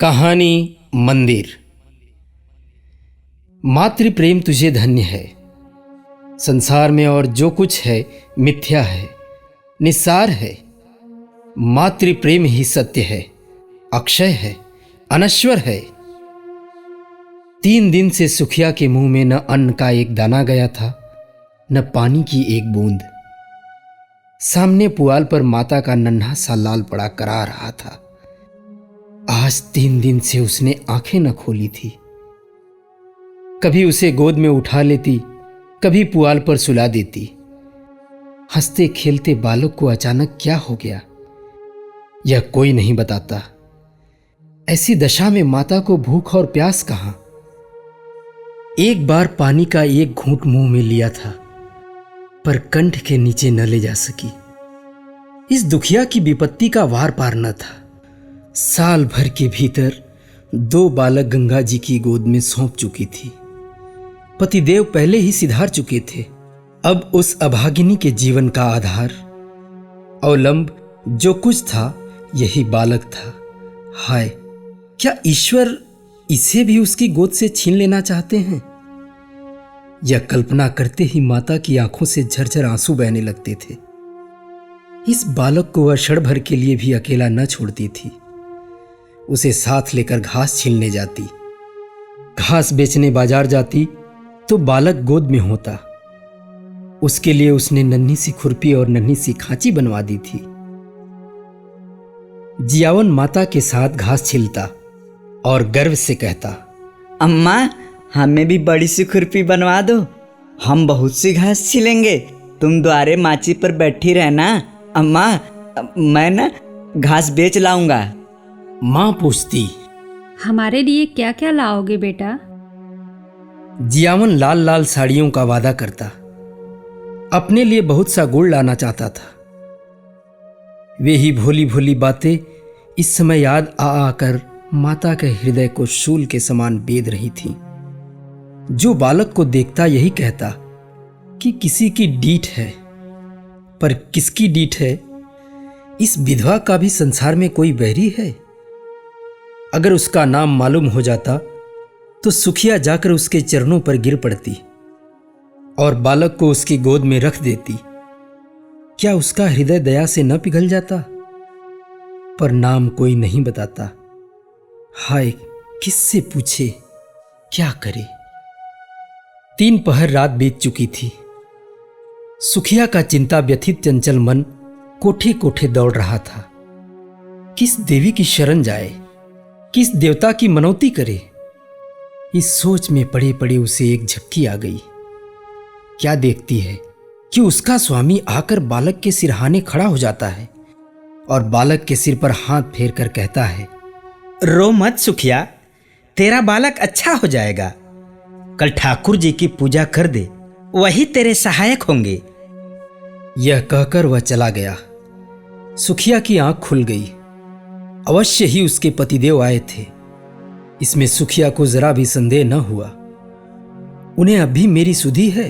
कहानी मंदिर। मातृ प्रेम तुझे धन्य है। संसार में और जो कुछ है मिथ्या है, निस्सार है। मातृ प्रेम ही सत्य है, अक्षय है, अनश्वर है। 3 दिन से सुखिया के मुंह में न अन्न का एक दाना गया था, न पानी की एक बूंद। सामने पुआल पर माता का नन्हा सा लाल पड़ा करा रहा था। आज 3 दिन से उसने आंखें न खोली थी। कभी उसे गोद में उठा लेती, कभी पुआल पर सुला देती। हंसते खेलते बालक को अचानक क्या हो गया, यह कोई नहीं बताता। ऐसी दशा में माता को भूख और प्यास कहां। एक बार पानी का एक घूंट मुंह में लिया था, पर कंठ के नीचे न ले जा सकी। इस दुखिया की विपत्ति का वार पार न था। साल भर के भीतर 2 बालक गंगा जी की गोद में सौंप चुकी थी। पतिदेव पहले ही सिधार चुके थे। अब उस अभागिनी के जीवन का आधार, अवलंब जो कुछ था, यही बालक था। हाय, क्या ईश्वर इसे भी उसकी गोद से छीन लेना चाहते हैं? यह कल्पना करते ही माता की आंखों से झरझर आंसू बहने लगते थे। इस बालक को वह क्षण भर के लिए भी अकेला न छोड़ती थी। उसे साथ लेकर घास छीलने जाती, घास बेचने बाजार जाती तो बालक गोद में होता। उसके लिए उसने नन्ही सी खुरपी और नन्ही सी खांची बनवा दी थी। जियावन माता के साथ घास छीलता और गर्व से कहता, अम्मा, हमें भी बड़ी सी खुरपी बनवा दो, हम बहुत सी घास छीलेंगे। तुम द्वारे माची पर बैठी रहना अम्मा, मैं ना घास बेच लाऊंगा। मां पूछती, हमारे लिए क्या क्या लाओगे बेटा? जियावन लाल लाल साड़ियों का वादा करता। अपने लिए बहुत सा गुड़ लाना चाहता था। वे ही भोली भोली बातें इस समय याद आ आकर माता के हृदय को शूल के समान बेध रही थीं। जो बालक को देखता यही कहता कि किसी की डीठ है, पर किसकी डीठ है? इस विधवा का भी संसार में कोई बैरी है? अगर उसका नाम मालूम हो जाता तो सुखिया जाकर उसके चरणों पर गिर पड़ती और बालक को उसकी गोद में रख देती। क्या उसका हृदय दया से न पिघल जाता? पर नाम कोई नहीं बताता। हाय, किससे पूछे, क्या करे? 3 पहर रात बीत चुकी थी। सुखिया का चिंता व्यथित चंचल मन कोठे कोठे दौड़ रहा था। किस देवी की शरण जाए, किस देवता की मनौती करे? इस सोच में पड़े पड़े उसे एक झपकी आ गई। क्या देखती है कि उसका स्वामी आकर बालक के सिरहाने खड़ा हो जाता है और बालक के सिर पर हाथ फेर कर कहता है, रो मत सुखिया, तेरा बालक अच्छा हो जाएगा। कल ठाकुर जी की पूजा कर दे, वही तेरे सहायक होंगे। यह कहकर वह चला गया। सुखिया की आंख खुल गई। अवश्य ही उसके पतिदेव आए थे, इसमें सुखिया को जरा भी संदेह न हुआ। उन्हें अब भी मेरी सुधि है,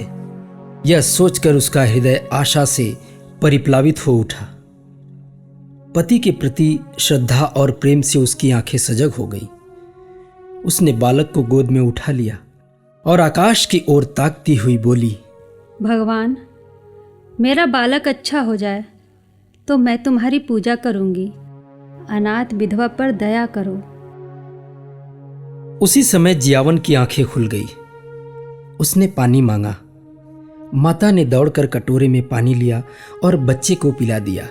यह सोचकर उसका हृदय आशा से परिप्लावित हो उठा। पति के प्रति श्रद्धा और प्रेम से उसकी आंखें सजग हो गईं। उसने बालक को गोद में उठा लिया और आकाश की ओर ताकती हुई बोली, भगवान, मेरा बालक अच्छा हो जाए तो मैं तुम्हारी पूजा करूंगी। अनाथ विधवा पर दया करो। उसी समय जियावन की आंखें खुल गई। उसने पानी मांगा। माता ने दौड़कर कटोरे में पानी लिया और बच्चे को पिला दिया।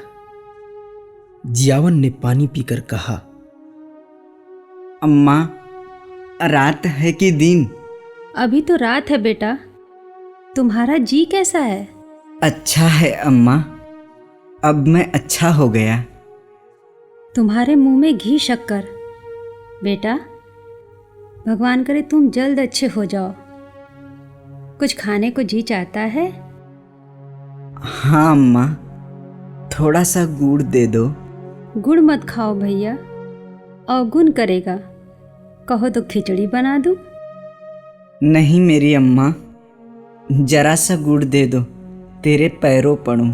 जियावन ने पानी पीकर कहा, अम्मा, रात है कि दिन? अभी तो रात है बेटा। तुम्हारा जी कैसा है? अच्छा है अम्मा, अब मैं अच्छा हो गया। तुम्हारे मुंह में घी शक्कर। बेटा, भगवान करे तुम जल्द अच्छे हो जाओ। कुछ खाने को जी चाहता है? हाँ अम्मा, थोड़ा सा गुड़ दे दो। गुड़ मत खाओ भैया, अवगुण करेगा। कहो तो खिचड़ी बना दूं? नहीं मेरी अम्मा, जरा सा गुड़ दे दो, तेरे पैरों पड़ूं।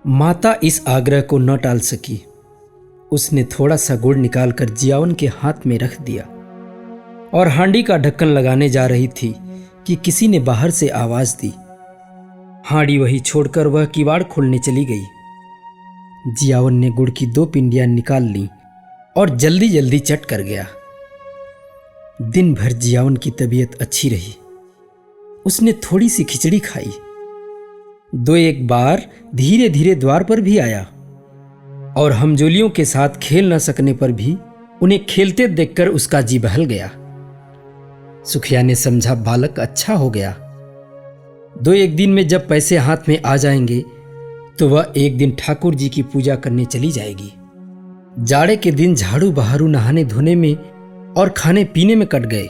माता इस आग्रह को न टाल सकी। उसने थोड़ा सा गुड़ निकालकर जियावन के हाथ में रख दिया और हांडी का ढक्कन लगाने जा रही थी कि किसी ने बाहर से आवाज दी। हांडी वही छोड़कर वह किवाड़ खोलने चली गई। जियावन ने गुड़ की 2 पिंडियां निकाल ली और जल्दी जल्दी चट कर गया। दिन भर जियावन की तबीयत अच्छी रही। उसने थोड़ी सी खिचड़ी खाई। 2-1 बार धीरे धीरे द्वार पर भी आया और हमजोलियों के साथ खेल न सकने पर भी उन्हें खेलते देखकर उसका जी बहल गया। सुखिया ने समझा बालक अच्छा हो गया। 2-1 दिन में जब पैसे हाथ में आ जाएंगे तो वह एक दिन ठाकुर जी की पूजा करने चली जाएगी। जाड़े के दिन झाड़ू बहारू नहाने धोने में और खाने पीने में कट गए,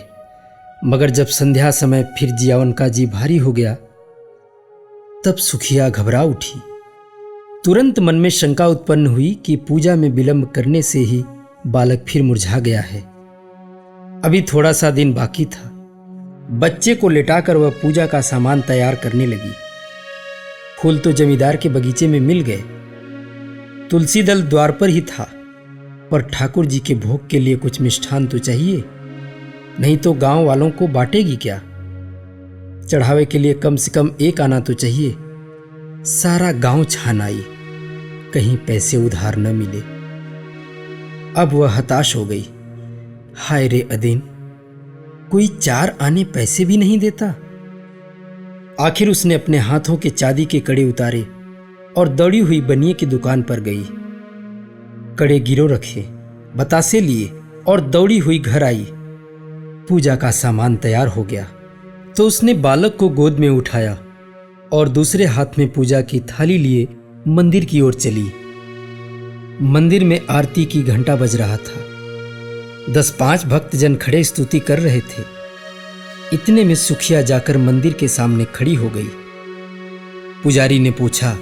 मगर जब संध्या समय फिर जियावन का जी भारी हो गया तब सुखिया घबरा उठी। तुरंत मन में शंका उत्पन्न हुई कि पूजा में विलंब करने से ही बालक फिर मुरझा गया है। अभी थोड़ा सा दिन बाकी था। बच्चे को लेटाकर वह पूजा का सामान तैयार करने लगी। फूल तो जमींदार के बगीचे में मिल गए। तुलसी दल द्वार पर ही था, पर ठाकुर जी के भोग के लिए कुछ मिष्ठान तो चाहिए, नहीं तो गांव वालों को बांटेगी क्या। चढ़ावे के लिए कम से कम 1 आना तो चाहिए। सारा गांव छान आई, कहीं पैसे उधार न मिले। अब वह हताश हो गई। हाय रे अदीन, कोई 4 आने पैसे भी नहीं देता। आखिर उसने अपने हाथों के चांदी के कड़े उतारे और दौड़ी हुई बनिए की दुकान पर गई। कड़े गिरो रखे, बतासे लिए और दौड़ी हुई घर आई। पूजा का सामान तैयार हो गया तो उसने बालक को गोद में उठाया और दूसरे हाथ में पूजा की थाली लिए मंदिर की ओर चली। मंदिर में आरती की घंटा बज रहा था। 10-5 भक्तजन खड़े स्तुति कर रहे थे। इतने में सुखिया जाकर मंदिर के सामने खड़ी हो गई। पुजारी ने पूछा,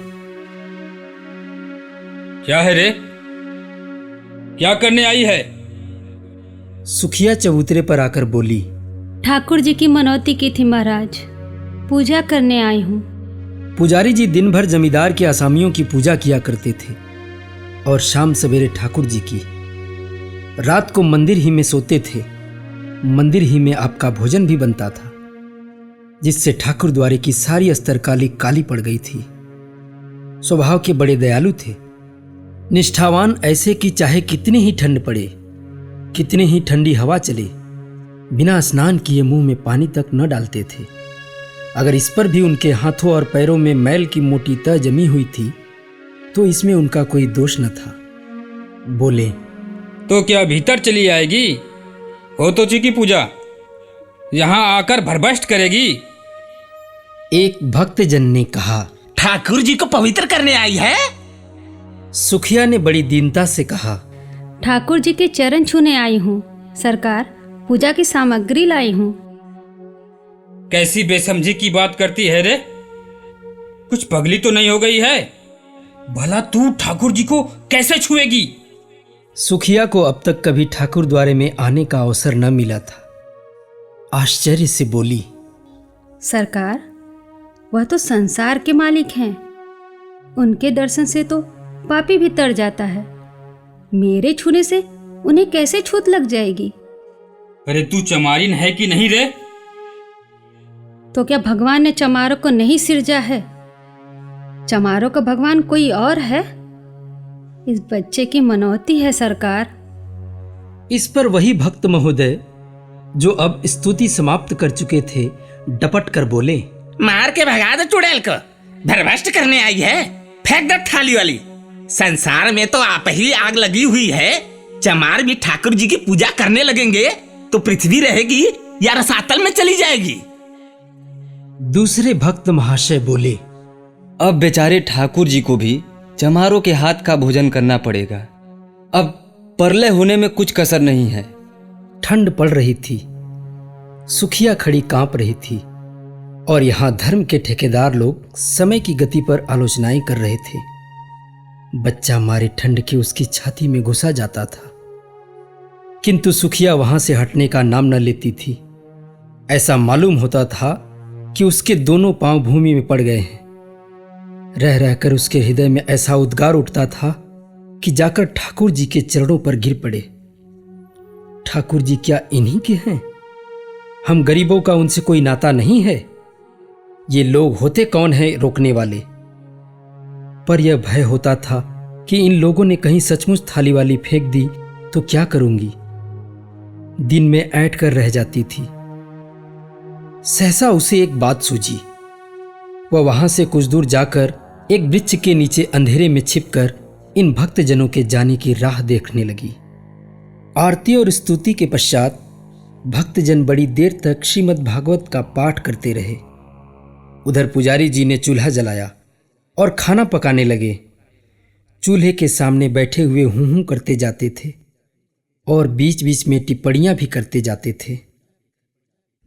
क्या है रे, क्या करने आई है? सुखिया चबूतरे पर आकर बोली, ठाकुर जी की मनौती की थी महाराज, पूजा करने आई हूँ। पुजारी जी दिन भर जमींदार के आसामियों की पूजा किया करते थे और शाम सवेरे ठाकुर जी की। रात को मंदिर ही में सोते थे। मंदिर ही में आपका भोजन भी बनता था, जिससे ठाकुर द्वारे की सारी अस्तरकाली काली पड़ गई थी। स्वभाव के बड़े दयालु थे, निष्ठावान ऐसे कि चाहे कितनी ही ठंड पड़े, कितनी ही ठंडी हवा चले, बिना स्नान किए मुंह में पानी तक न डालते थे। अगर इस पर भी उनके हाथों और पैरों में मैल की मोटी तह जमी हुई थी तो इसमें उनका कोई दोष न था। बोले, तो क्या भीतर चली आएगी? हो तो जी की पूजा यहाँ आकर भरभष्ट करेगी। एक भक्तजन ने कहा, ठाकुर जी को पवित्र करने आई है? सुखिया ने बड़ी दीनता से कहा, ठाकुर जी के चरण छूने आई हूँ सरकार, पूजा की सामग्री लाई हूँ। कैसी बेसमझी की बात करती है रे? कुछ पगली तो नहीं हो गई है? भला तू ठाकुर जी को कैसे छुएगी? सुखिया को अब तक कभी ठाकुर द्वारे में आने का अवसर न मिला था। आश्चर्य से बोली, सरकार, वह तो संसार के मालिक हैं, उनके दर्शन से तो पापी भी तर जाता है। मेरे छूने से उन्हें कैसे छूत लग जाएगी? अरे तू चमारिन है कि नहीं रे? तो क्या भगवान ने चमारों को नहीं सिरजा है? चमारों का भगवान कोई और है? इस बच्चे की मनौती है सरकार। इस पर वही भक्त महोदय जो अब स्तुति समाप्त कर चुके थे डपट कर बोले, मार के भगा दो चुड़ैल को, भरभष्ट करने आई है। फेंक दो थाली वाली। संसार में तो आप ही आग लगी हुई है। चमार भी ठाकुर जी की पूजा करने लगेंगे तो पृथ्वी रहेगी या रसातल में चली जाएगी। दूसरे भक्त महाशय बोले, अब बेचारे ठाकुर जी को भी चमारों के हाथ का भोजन करना पड़ेगा। अब परले होने में कुछ कसर नहीं है। ठंड पड़ रही थी। सुखिया खड़ी कांप रही थी और यहां धर्म के ठेकेदार लोग समय की गति पर आलोचनाएं कर रहे थे। बच्चा मारे ठंड की उसकी छाती में घुसा जाता था, किंतु सुखिया वहां से हटने का नाम न लेती थी। ऐसा मालूम होता था कि उसके दोनों पांव भूमि में पड़ गए हैं। रह रहकर उसके हृदय में ऐसा उद्गार उठता था कि जाकर ठाकुर जी के चरणों पर गिर पड़े। ठाकुर जी क्या इन्हीं के हैं? हम गरीबों का उनसे कोई नाता नहीं है। ये लोग होते कौन हैं रोकने वाले? पर यह भय होता था कि इन लोगों ने कहीं सचमुच थाली वाली फेंक दी तो क्या करूंगी। दिन में ऐंठ कर रह जाती थी। सहसा उसे एक बात सूझी। वह वहां से कुछ दूर जाकर एक वृक्ष के नीचे अंधेरे में छिपकर इन भक्तजनों के जाने की राह देखने लगी। आरती और स्तुति के पश्चात भक्तजन बड़ी देर तक श्रीमद् भागवत का पाठ करते रहे। उधर पुजारी जी ने चूल्हा जलाया और खाना पकाने लगे। चूल्हे के सामने बैठे हुए हूं हूं करते जाते थे और बीच बीच में टिप्पणियां भी करते जाते थे।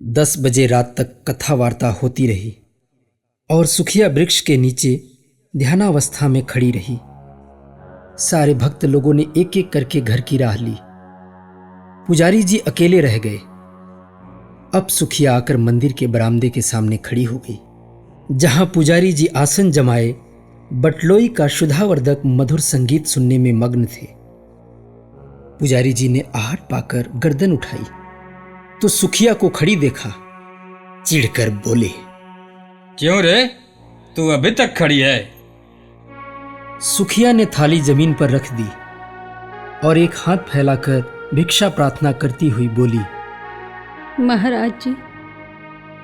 10 बजे रात तक कथा वार्ता होती रही और सुखिया वृक्ष के नीचे ध्यानावस्था में खड़ी रही। सारे भक्त लोगों ने एक एक करके घर की राह ली। पुजारी जी अकेले रह गए। अब सुखिया आकर मंदिर के बरामदे के सामने खड़ी हो गई, जहां पुजारी जी आसन जमाए बटलोई का शुद्धावर्धक मधुर संगीत सुनने में मग्न थे। पुजारी जी ने आहट पाकर गर्दन उठाई तो सुखिया को खड़ी देखा। चिढ़कर बोले, क्यों रे, तू अभी तक खड़ी है? सुखिया ने थाली जमीन पर रख दी और एक हाथ फैलाकर भिक्षा प्रार्थना करती हुई बोली, महाराज जी,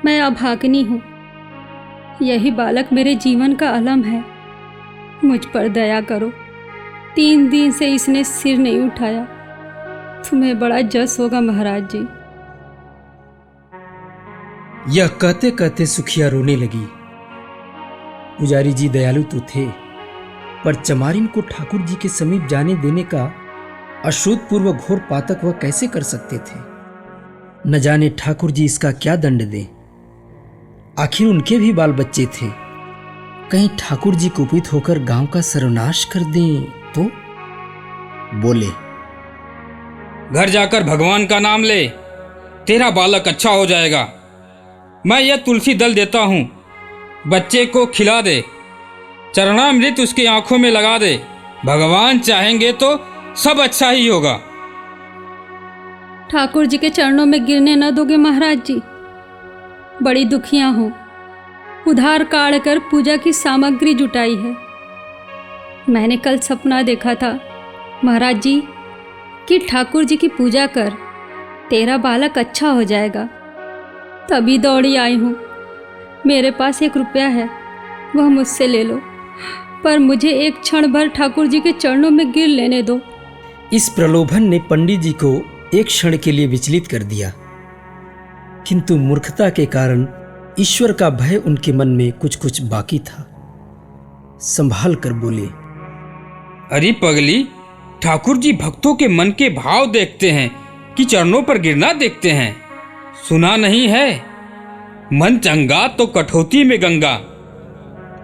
मैं अभागिनी हूँ। यही बालक मेरे जीवन का अलम है। मुझ पर दया करो। 3 दिन से इसने सिर नहीं उठाया। तुम्हें बड़ा जस होगा महाराज जी। यह कहते कहते सुखिया रोने लगी। पुजारी जी दयालु तो थे, पर चमारिन को ठाकुर जी के समीप जाने देने का अश्रुतपूर्व घोर पातक वह कैसे कर सकते थे? न जाने ठाकुर जी इसका क्या दंड दें। आखिर उनके भी बाल बच्चे थे। कहीं ठाकुर जी कुपित होकर गांव का सर्वनाश कर दें तो? बोले, घर जाकर भगवान का नाम ले, तेरा बालक अच्छा हो जाएगा। मैं यह तुलसी दल देता हूँ, बच्चे को खिला दे, चरणामृत उसकी आंखों में लगा दे। भगवान चाहेंगे तो सब अच्छा ही होगा। ठाकुर जी के चरणों में गिरने न दोगे महाराज जी? बड़ी दुखियां हूँ। उधार काढ़ कर पूजा की सामग्री जुटाई है। मैंने कल सपना देखा था महाराज जी कि ठाकुर जी की पूजा कर, तेरा बालक अच्छा हो जाएगा। तभी दौड़ी आई हूँ। मेरे पास 1 रुपया है, वह मुझसे ले लो, पर मुझे एक क्षण भर ठाकुर जी के चरणों में गिर लेने दो। इस प्रलोभन ने पंडित जी को एक क्षण के लिए विचलित कर दिया, किंतु मूर्खता के कारण ईश्वर का भय उनके मन में कुछ कुछ बाकी था। संभाल कर बोले, अरे पगली, ठाकुर जी भक्तों के मन के भाव देखते हैं कि चरणों पर गिरना देखते हैं। सुना नहीं है, मन चंगा तो कठौती में गंगा।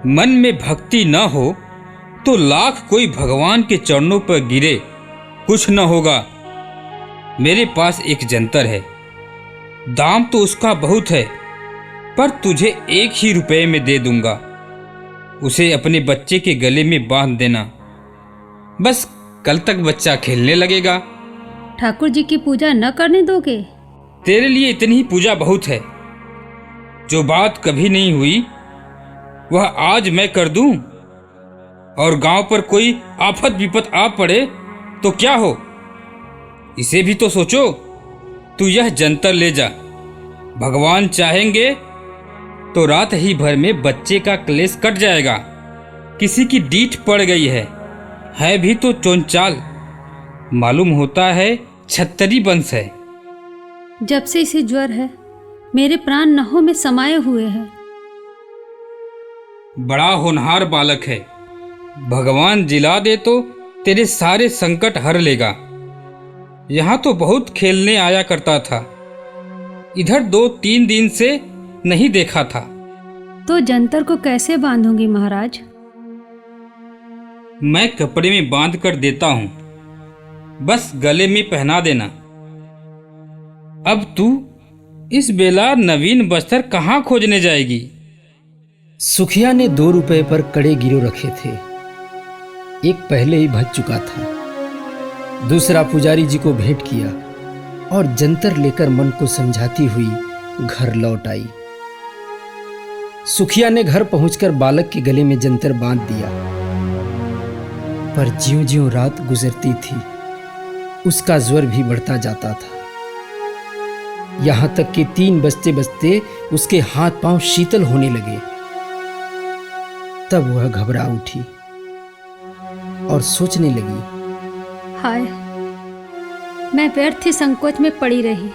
मन में भक्ति न हो तो लाख कोई भगवान के चरणों पर गिरे, कुछ न होगा। मेरे पास एक जंतर है, दाम तो उसका बहुत है, पर तुझे 1 ही रुपये में दे दूंगा। उसे अपने बच्चे के गले में बांध देना, बस कल तक बच्चा खेलने लगेगा। ठाकुर जी की पूजा न करने दोगे? तेरे लिए इतनी ही पूजा बहुत है। जो बात कभी नहीं हुई वह आज मैं कर दूं, और गांव पर कोई आफत विपत आ पड़े तो क्या हो, इसे भी तो सोचो। तू यह जंतर ले जा, भगवान चाहेंगे तो रात ही भर में बच्चे का क्लेश कट जाएगा। किसी की डीठ पड़ गई है भी तो चोंचाल, मालूम होता है छत्तरी वंश है। जब से इसे ज्वर है, मेरे प्राण नहों में समाये हुए हैं। बड़ा होनहार बालक है, भगवान जिला दे तो तेरे सारे संकट हर लेगा। यहाँ तो बहुत खेलने आया करता था, इधर 2-3 दिन से नहीं देखा था। तो जंतर को कैसे बांधूंगी महाराज? मैं कपड़े में बांध कर देता हूँ, बस गले में पहना देना। अब तू इस बेला नवीन बस्तर कहाँ खोजने जाएगी? सुखिया ने 2 रुपए पर कड़े गिरो रखे थे। एक पहले ही भज चुका था, दूसरा पुजारी जी को भेंट किया और जंतर लेकर मन को समझाती हुई घर लौट आई। सुखिया ने घर पहुंचकर बालक के गले में जंतर बांध दिया, पर ज्यों-ज्यों रात गुजरती थी उसका ज्वर भी बढ़ता जाता था। यहां तक कि 3 बजते बजते उसके हाथ पांव शीतल होने लगे। तब वह घबरा उठी और सोचने लगी, हाय, मैं व्यर्थ ही संकोच में पड़ी रही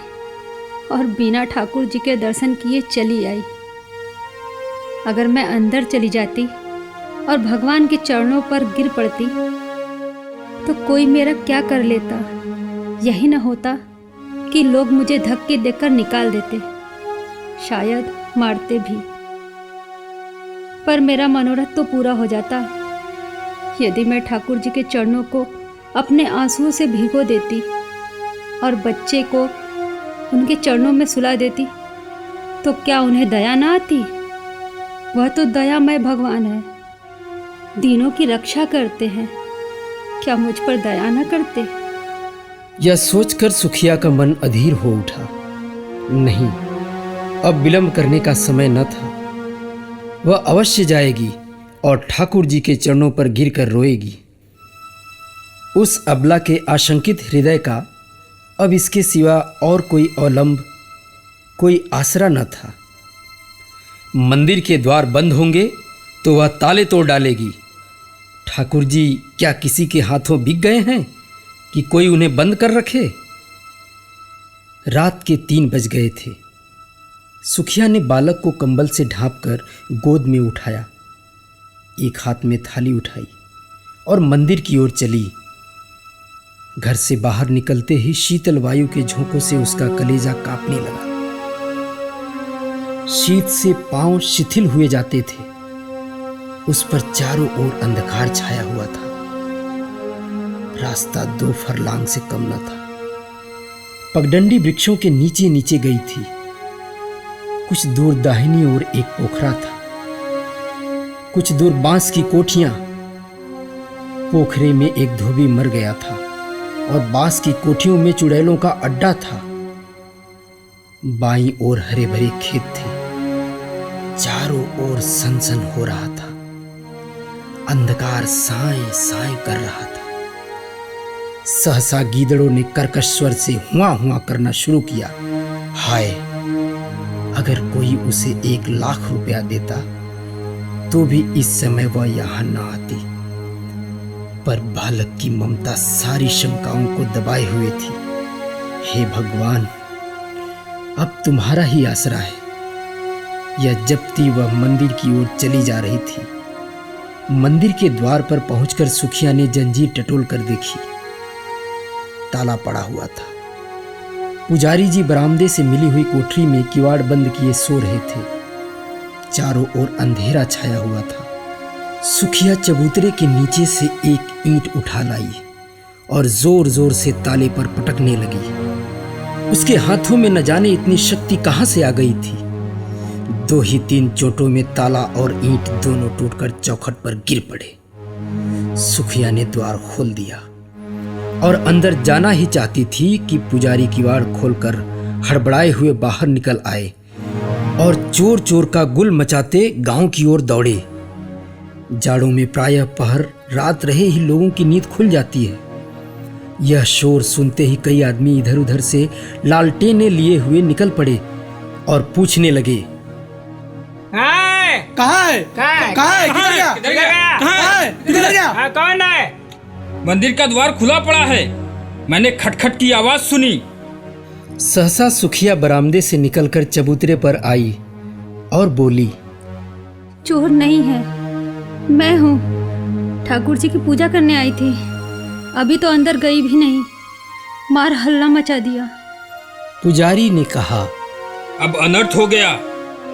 और बिना ठाकुर जी के दर्शन किए चली आई। अगर मैं अंदर चली जाती और भगवान के चरणों पर गिर पड़ती तो कोई मेरा क्या कर लेता। यही न होता कि लोग मुझे धक्के देकर निकाल देते, शायद मारते भी। पर मेरा मनोरथ तो पूरा हो जाता यदि मैं ठाकुर जी के चरणों को अपने आंसुओं से भिगो देती और बच्चे को उनके चरणों में सुला देती, तो क्या उन्हें दया ना आती? वह तो दयामय भगवान है, दीनों की रक्षा करते हैं, क्या मुझ पर दया न करते? यह सोचकर सुखिया का मन अधीर हो उठा। नहीं, अब विलंब करने का समय न था। वह अवश्य जाएगी और ठाकुर जी के चरणों पर गिरकर रोएगी। उस अबला के आशंकित हृदय का अब इसके सिवा और कोई अवलंब, कोई आसरा न था। मंदिर के द्वार बंद होंगे तो वह ताले तोड़ डालेगी। ठाकुर जी क्या किसी के हाथों बिक गए हैं कि कोई उन्हें बंद कर रखे? रात के 3 बज गए थे। सुखिया ने बालक को कंबल से ढांपकर गोद में उठाया, एक हाथ में थाली उठाई और मंदिर की ओर चली। घर से बाहर निकलते ही शीतल वायु के झोंकों से उसका कलेजा कांपने लगा। शीत से पांव शिथिल हुए जाते थे। उस पर चारों ओर अंधकार छाया हुआ था। रास्ता 2 फरलांग से कम न था। पगडंडी वृक्षों के नीचे नीचे गई थी। कुछ दूर दाहिनी ओर एक पोखरा था, कुछ दूर बांस की कोठियां। पोखरे में एक धोबी मर गया था और बांस की कोठियों में चुड़ैलों का अड्डा था। बाईं ओर हरे भरे खेत थे। चारों ओर सनसन हो रहा था। अंधकार साए साए कर रहा था। सहसा गीदड़ों ने कर्कश स्वर से हुआ हुआ करना शुरू किया। हाय, अगर कोई उसे 1 लाख रुपया देता तो भी इस समय वह यहां न आती। पर बालक की ममता सारी शंकाओं को दबाए हुए थी। हे भगवान, अब तुम्हारा ही आसरा है। यह जपती वह मंदिर की ओर चली जा रही थी। मंदिर के द्वार पर पहुंचकर सुखिया ने जंजीर टटोल कर देखी। ताला पड़ा हुआ था। पुजारी जी बरामदे से मिली हुई कोठरी में किवाड़ बंद किए सो रहे थे। चारों ओर अंधेरा छाया हुआ था। सुखिया चबूतरे के नीचे से एक ईंट उठा लाई और जोर जोर से ताले पर पटकने लगी। उसके हाथों में न जाने इतनी शक्ति कहां से आ गई थी। 2 ही 3 चोटों में ताला और ईंट दोनों टूटकर चौखट पर गिर पड़े। सुखिया ने द्वार खोल दिया और अंदर जाना ही चाहती थी कि पुजारी किवाड़ खोलकर हड़बड़ाए हुए बाहर निकल आए और चोर चोर का गुल मचाते गांव की ओर दौड़े। जाड़ों में प्रायः पहर रात रहे ही लोगों की नींद खुल जाती है। यह शोर सुनते ही कई आदमी इधर उधर से लालटेनें लिए हुए निकल पड़े और पूछने लगे, कहाँ है? किधर गया? कौन है? मंदिर का द्वार खुला पड़ा है, मैंने खटखट की आवाज सुनी। सहसा सुखिया बरामदे से निकलकर चबूतरे पर आई और बोली, चोर नहीं है, मैं हूँ। ठाकुर जी की पूजा करने आई थी, अभी तो अंदर गई भी नहीं, मार हल्ला मचा दिया। पुजारी ने कहा, अब अनर्थ हो गया।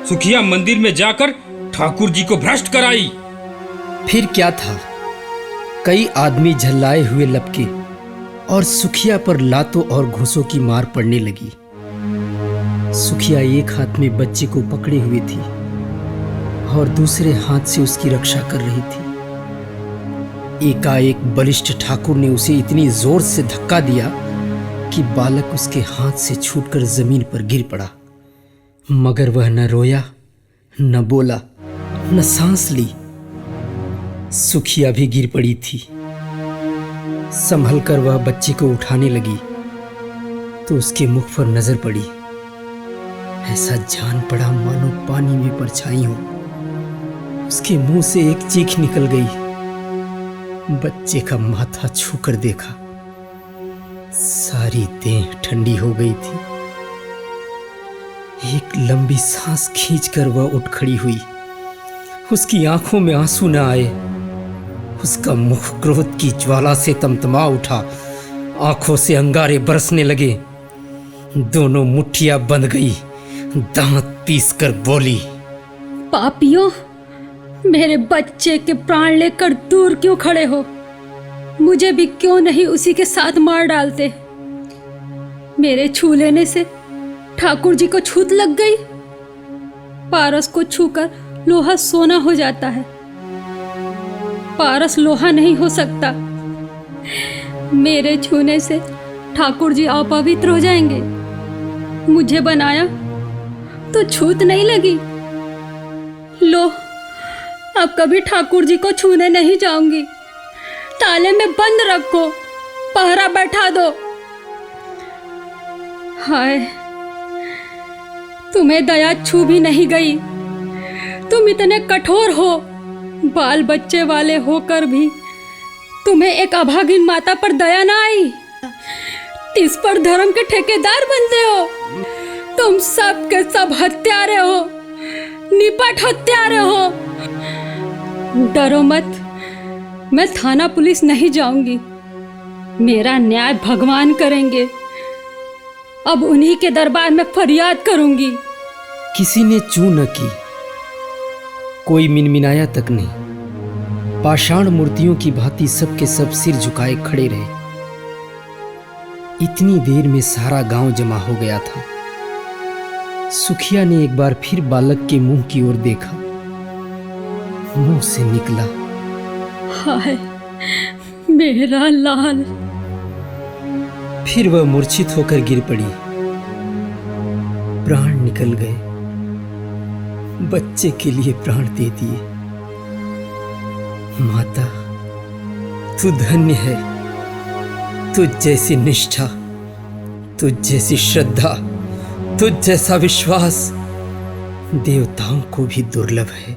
सुखिया मंदिर में जाकर ठाकुर जी को भ्रष्ट कराई। फिर क्या था? कई आदमी झल्लाए हुए लपके और सुखिया पर लातों और घूंसों की मार पड़ने लगी। सुखिया एक हाथ में बच्चे को पकड़े हुए थी और दूसरे हाथ से उसकी रक्षा कर रही थी। एकाएक बलिष्ठ ठाकुर ने उसे इतनी जोर से धक्का दिया कि बालक उसके हाथ से छूटकर जमीन पर गिर पड़ा, मगर वह न रोया, न बोला, न सांस ली। सुखिया भी गिर पड़ी थी। संभल कर वह बच्चे को उठाने लगी तो उसके मुख पर नजर पड़ी। ऐसा जान पड़ा मानो पानी में परछाई हो। उसके मुंह से एक चीख निकल गई। बच्चे का माथा छूकर देखा, सारी देह ठंडी हो गई थी। एक लंबी सांस खींचकर वह उठ खड़ी हुई। उसकी आंखों में आंसू न आए। उसका मुख क्रोध की ज्वाला से तमतमा उठा। आंखों से अंगारे बरसने लगे। दोनों मुट्ठियां बंध गई। दांत पीसकर बोली, पापियों, मेरे बच्चे के प्राण लेकर दूर क्यों खड़े हो? मुझे भी क्यों नहीं उसी के साथ मार डालते? मेरे छू लेने से ठाकुर जी को छूत लग गई। पारस को छूकर लोहा सोना हो जाता है, पारस लोहा नहीं हो सकता। मेरे छूने से ठाकुर जी अपवित्र हो जाएंगे। मुझे बनाया तो छूत नहीं लगी। लो, अब कभी ठाकुर जी को छूने नहीं जाऊंगी। ताले में बंद रखो, पहरा बैठा दो। हाय, तुम्हें दया छू भी नहीं गई। तुम इतने कठोर हो, बाल बच्चे वाले होकर भी तुम्हें एक अभागिन माता पर दया ना आई। तिस पर धर्म के ठेकेदार बनते हो। तुम सब के सब हत्यारे हो, निपट हत्यारे हो। डरो मत, मैं थाना पुलिस नहीं जाऊंगी। मेरा न्याय भगवान करेंगे। अब उन्हीं के दरबार में फरियाद करूंगी। किसी ने चू न की, कोई मिनमिनाया तक नहीं। पाषाण मूर्तियों की भांति सबके सब सिर झुकाए खड़े रहे। इतनी देर में सारा गांव जमा हो गया था। सुखिया ने एक बार फिर बालक के मुंह की ओर देखा। मुंह से निकला, हाय मेरा लाल। फिर वह मूर्छित होकर गिर पड़ी। प्राण निकल गए। बच्चे के लिए प्राण दे दिए। माता, तू धन्य है। तुझ जैसी निष्ठा, तुझ जैसी श्रद्धा, तुझ जैसा विश्वास देवताओं को भी दुर्लभ है।